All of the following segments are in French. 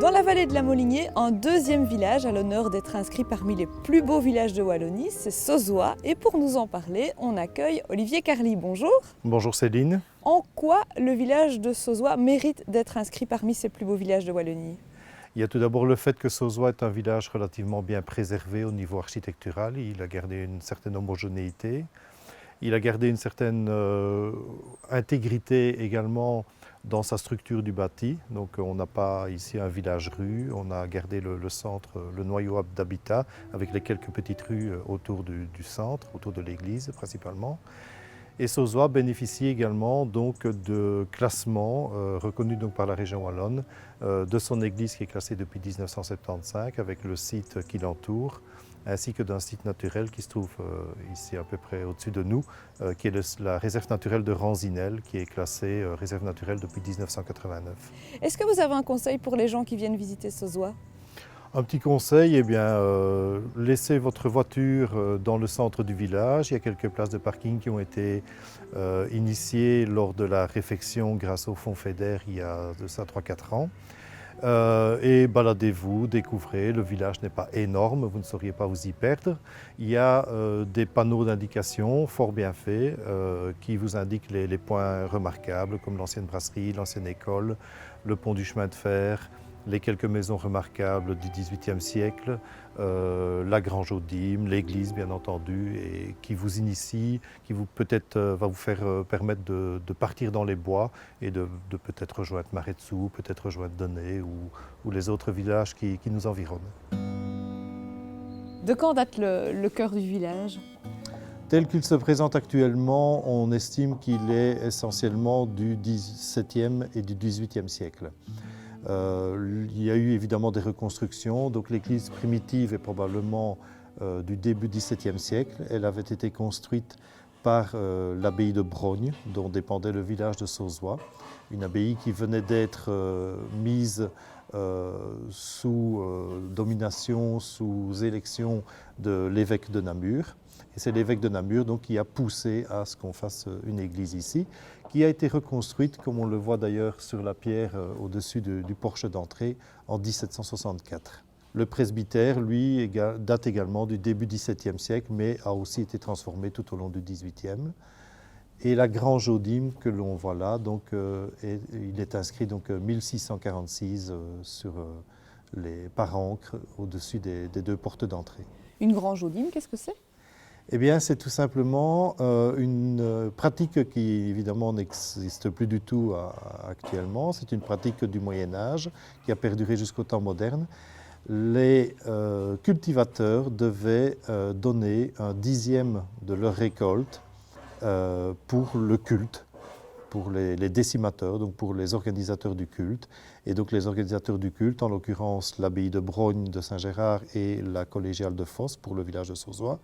Dans la vallée de la Molinier, un deuxième village a l'honneur d'être inscrit parmi les plus beaux villages de Wallonie, c'est Sauzois. Et pour nous en parler, on accueille Olivier Carly. Bonjour. Bonjour Céline. En quoi le village de Sauzois mérite d'être inscrit parmi ces plus beaux villages de Wallonie? Il y a tout d'abord le fait que Sauzois est un village relativement bien préservé au niveau architectural. Il a gardé une certaine homogénéité. Il a gardé une certaine intégrité également dans sa structure du bâti. Donc on n'a pas ici un village-rue, on a gardé le centre, le noyau d'habitat avec les quelques petites rues autour du centre, autour de l'église principalement. Et Sauzois bénéficie également donc de classements reconnus donc par la région wallonne de son église qui est classée depuis 1975 avec le site qui l'entoure, ainsi que d'un site naturel qui se trouve ici à peu près au-dessus de nous, qui est la réserve naturelle de Ranzinel, qui est classée réserve naturelle depuis 1989. Est-ce que vous avez un conseil pour les gens qui viennent visiter Sauzois? Un petit conseil, laissez votre voiture dans le centre du village. Il y a quelques places de parking qui ont été initiées lors de la réfection grâce au Fonds FEDER il y a de ça 3-4 ans. Et baladez-vous, découvrez, le village n'est pas énorme, vous ne sauriez pas vous y perdre. Il y a des panneaux d'indication fort bien faits qui vous indiquent les points remarquables comme l'ancienne brasserie, l'ancienne école, le pont du chemin de fer, les quelques maisons remarquables du XVIIIe siècle, la grange aux dîmes, l'église bien entendu, et qui vous initie, qui vous peut-être va vous faire permettre de partir dans les bois et de peut-être rejoindre Maretsou, peut-être rejoindre Donnet ou les autres villages qui nous environnent. De quand date le cœur du village? Tel qu'il se présente actuellement, on estime qu'il est essentiellement du XVIIe et du XVIIIe siècle. Il y a eu évidemment des reconstructions, donc l'église primitive est probablement du début XVIIe siècle. Elle avait été construite par l'abbaye de Brogne, dont dépendait le village de Sauzois, une abbaye qui venait d'être mise sous domination, sous élection de l'évêque de Namur. Et c'est l'évêque de Namur donc, qui a poussé à ce qu'on fasse une église ici, qui a été reconstruite, comme on le voit d'ailleurs sur la pierre au-dessus du porche d'entrée, en 1764. Le presbytère, lui, date également du début XVIIe siècle, mais a aussi été transformé tout au long du XVIIIe. Et la grange aux dîmes que l'on voit là, donc, il est inscrit donc 1646 par encre au-dessus des deux portes d'entrée. Une grange aux dîmes, qu'est-ce que c'est? Eh bien, c'est tout simplement une pratique qui, évidemment, n'existe plus du tout actuellement. C'est une pratique du Moyen-Âge qui a perduré jusqu'au temps moderne. Les cultivateurs devaient donner un dixième de leur récolte pour le culte, pour les décimateurs, donc pour les organisateurs du culte. Et donc les organisateurs du culte, en l'occurrence l'abbaye de Brogne de Saint-Gérard et la collégiale de Fosse pour le village de Sauzois,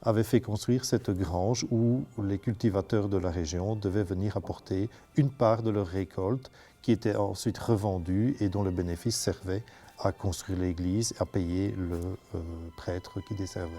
avaient fait construire cette grange où les cultivateurs de la région devaient venir apporter une part de leur récolte qui était ensuite revendue et dont le bénéfice servait à construire l'église, à payer le prêtre qui desservait.